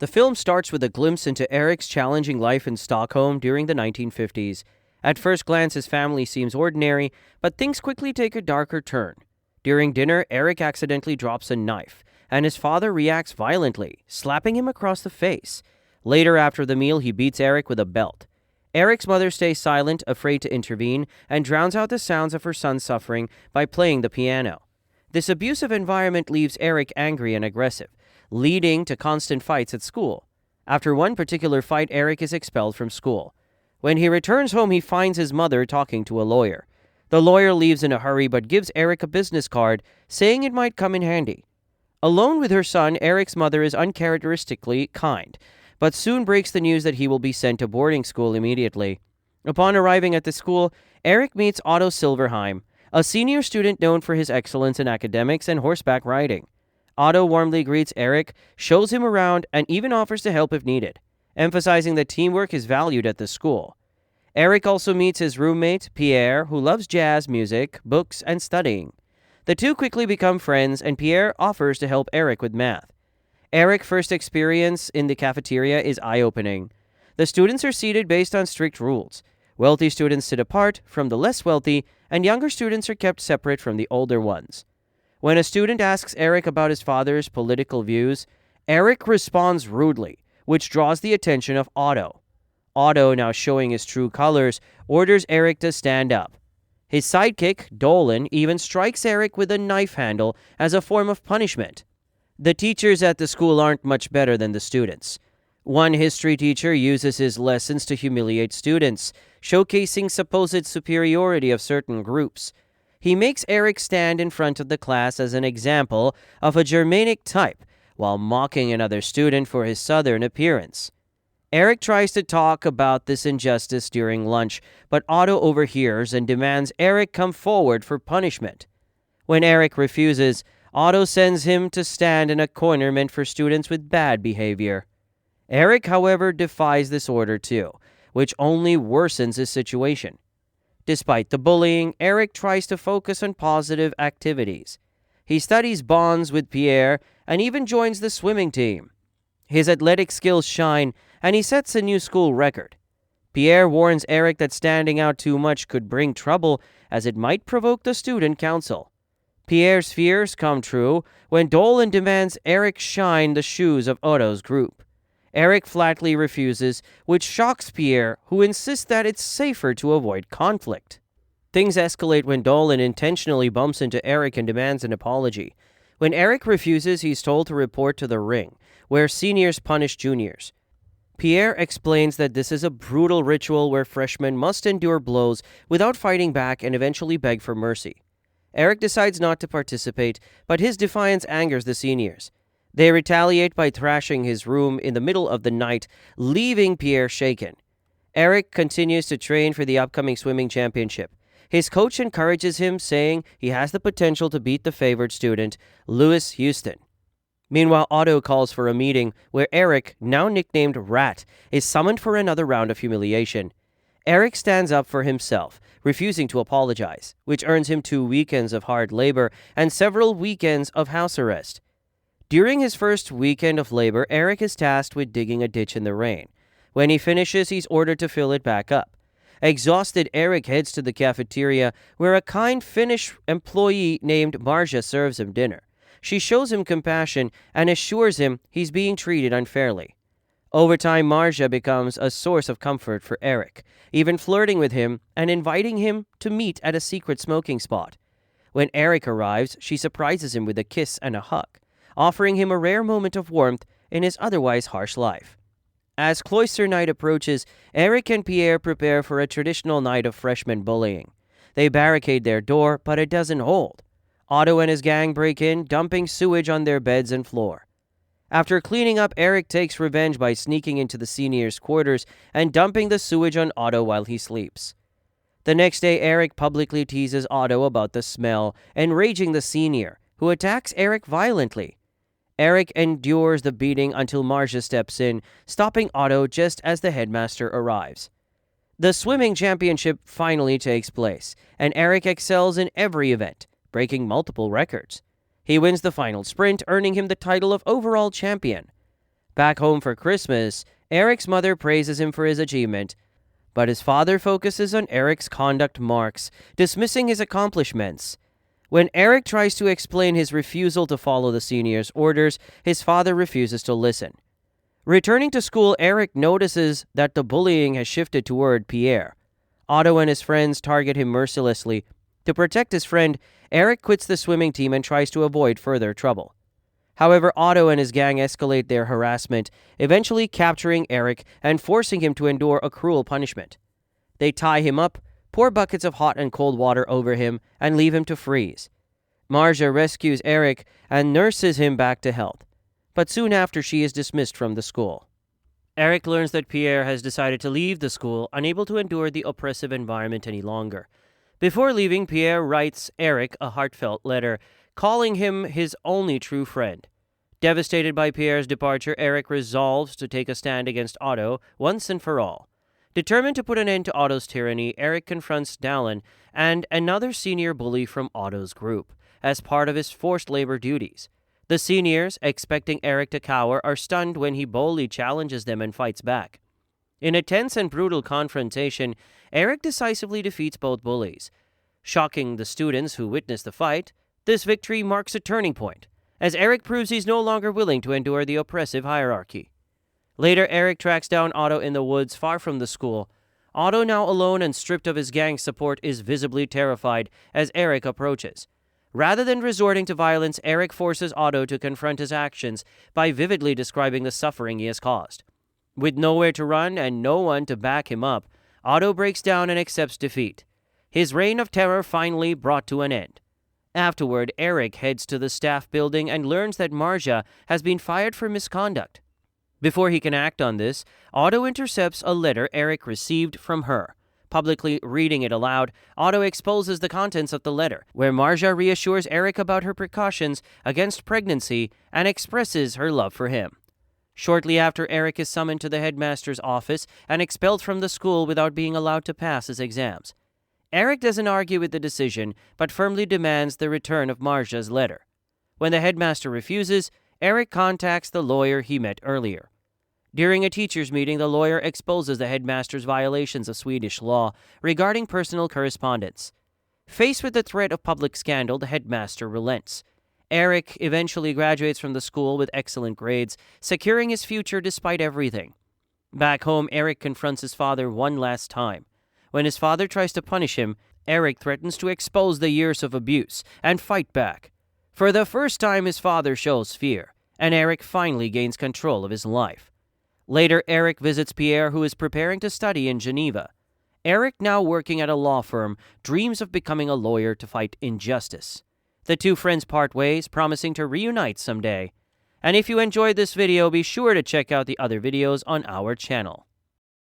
The film starts with a glimpse into Erik's challenging life in Stockholm during the 1950s. At first glance, his family seems ordinary, but things quickly take a darker turn. During dinner, Erik accidentally drops a knife, and his father reacts violently, slapping him across the face. Later, after the meal, he beats Erik with a belt. Erik's mother stays silent, afraid to intervene, and drowns out the sounds of her son's suffering by playing the piano. This abusive environment leaves Erik angry and aggressive, leading to constant fights at school. After one particular fight, Erik is expelled from school. When he returns home, he finds his mother talking to a lawyer. The lawyer leaves in a hurry but gives Erik a business card, saying it might come in handy. Alone with her son, Erik's mother is uncharacteristically kind, but soon breaks the news that he will be sent to boarding school immediately. Upon arriving at the school, Erik meets Otto Silverheim, a senior student known for his excellence in academics and horseback riding. Otto warmly greets Erik, shows him around, and even offers to help if needed, emphasizing that teamwork is valued at the school. Erik also meets his roommate, Pierre, who loves jazz music, books, and studying. The two quickly become friends, and Pierre offers to help Erik with math. Erik's first experience in the cafeteria is eye-opening. The students are seated based on strict rules. Wealthy students sit apart from the less wealthy, and younger students are kept separate from the older ones. When a student asks Erik about his father's political views, Erik responds rudely, which draws the attention of Otto. Otto, now showing his true colors, orders Erik to stand up. His sidekick, Dolan, even strikes Erik with a knife handle as a form of punishment. The teachers at the school aren't much better than the students. One history teacher uses his lessons to humiliate students, showcasing supposed superiority of certain groups. He makes Erik stand in front of the class as an example of a Germanic type, while mocking another student for his southern appearance. Erik tries to talk about this injustice during lunch, but Otto overhears and demands Erik come forward for punishment. When Erik refuses, Otto sends him to stand in a corner meant for students with bad behavior. Erik, however, defies this order too, which only worsens his situation. Despite the bullying, Erik tries to focus on positive activities. He studies bonds with Pierre and even joins the swimming team. His athletic skills shine, and he sets a new school record. Pierre warns Erik that standing out too much could bring trouble, as it might provoke the student council. Pierre's fears come true when Dolan demands Erik shine the shoes of Otto's group. Erik flatly refuses, which shocks Pierre, who insists that it's safer to avoid conflict. Things escalate when Dolan intentionally bumps into Erik and demands an apology. When Erik refuses, he's told to report to the ring, where seniors punish juniors. Pierre explains that this is a brutal ritual where freshmen must endure blows without fighting back and eventually beg for mercy. Erik decides not to participate, but his defiance angers the seniors. They retaliate by thrashing his room in the middle of the night, leaving Pierre shaken. Erik continues to train for the upcoming swimming championship. His coach encourages him, saying he has the potential to beat the favored student, Lewis Houston. Meanwhile, Otto calls for a meeting where Erik, now nicknamed Rat, is summoned for another round of humiliation. Erik stands up for himself, refusing to apologize, which earns him 2 weekends of hard labor and several weekends of house arrest. During his first weekend of labor, Erik is tasked with digging a ditch in the rain. When he finishes, he's ordered to fill it back up. Exhausted, Erik heads to the cafeteria, where a kind Finnish employee named Marja serves him dinner. She shows him compassion and assures him he's being treated unfairly. Over time, Marja becomes a source of comfort for Erik, even flirting with him and inviting him to meet at a secret smoking spot. When Erik arrives, she surprises him with a kiss and a hug, offering him a rare moment of warmth in his otherwise harsh life. As cloister night approaches, Erik and Pierre prepare for a traditional night of freshman bullying. They barricade their door, but it doesn't hold. Otto and his gang break in, dumping sewage on their beds and floor. After cleaning up, Erik takes revenge by sneaking into the seniors' quarters and dumping the sewage on Otto while he sleeps. The next day, Erik publicly teases Otto about the smell, enraging the senior, who attacks Erik violently. Erik endures the beating until Marja steps in, stopping Otto just as the headmaster arrives. The swimming championship finally takes place, and Erik excels in every event, breaking multiple records. He wins the final sprint, earning him the title of overall champion. Back home for Christmas, Erik's mother praises him for his achievement, but his father focuses on Erik's conduct marks, dismissing his accomplishments. When Erik tries to explain his refusal to follow the seniors' orders, his father refuses to listen. Returning to school, Erik notices that the bullying has shifted toward Pierre. Otto and his friends target him mercilessly. To protect his friend, Erik quits the swimming team and tries to avoid further trouble. However, Otto and his gang escalate their harassment, eventually capturing Erik and forcing him to endure a cruel punishment. They tie him up, pour buckets of hot and cold water over him, and leave him to freeze. Marja rescues Erik and nurses him back to health, but soon after she is dismissed from the school. Erik learns that Pierre has decided to leave the school, unable to endure the oppressive environment any longer. Before leaving, Pierre writes Erik a heartfelt letter, calling him his only true friend. Devastated by Pierre's departure, Erik resolves to take a stand against Otto once and for all. Determined to put an end to Otto's tyranny, Erik confronts Dallin and another senior bully from Otto's group as part of his forced labor duties. The seniors, expecting Erik to cower, are stunned when he boldly challenges them and fights back. In a tense and brutal confrontation, Erik decisively defeats both bullies. Shocking the students who witness the fight, this victory marks a turning point, as Erik proves he's no longer willing to endure the oppressive hierarchy. Later, Erik tracks down Otto in the woods far from the school. Otto, now alone and stripped of his gang support, is visibly terrified as Erik approaches. Rather than resorting to violence, Erik forces Otto to confront his actions by vividly describing the suffering he has caused. With nowhere to run and no one to back him up, Otto breaks down and accepts defeat. His reign of terror finally brought to an end. Afterward, Erik heads to the staff building and learns that Marja has been fired for misconduct. Before he can act on this, Otto intercepts a letter Erik received from her. Publicly reading it aloud, Otto exposes the contents of the letter, where Marja reassures Erik about her precautions against pregnancy and expresses her love for him. Shortly after, Erik is summoned to the headmaster's office and expelled from the school without being allowed to pass his exams. Erik doesn't argue with the decision, but firmly demands the return of Marja's letter. When the headmaster refuses, Erik contacts the lawyer he met earlier. During a teachers' meeting, the lawyer exposes the headmaster's violations of Swedish law regarding personal correspondence. Faced with the threat of public scandal, the headmaster relents. Erik eventually graduates from the school with excellent grades, securing his future despite everything. Back home, Erik confronts his father one last time. When his father tries to punish him, Erik threatens to expose the years of abuse and fight back. For the first time, his father shows fear, and Erik finally gains control of his life. Later, Erik visits Pierre, who is preparing to study in Geneva. Erik, now working at a law firm, dreams of becoming a lawyer to fight injustice. The two friends part ways, promising to reunite someday. And if you enjoyed this video, be sure to check out the other videos on our channel.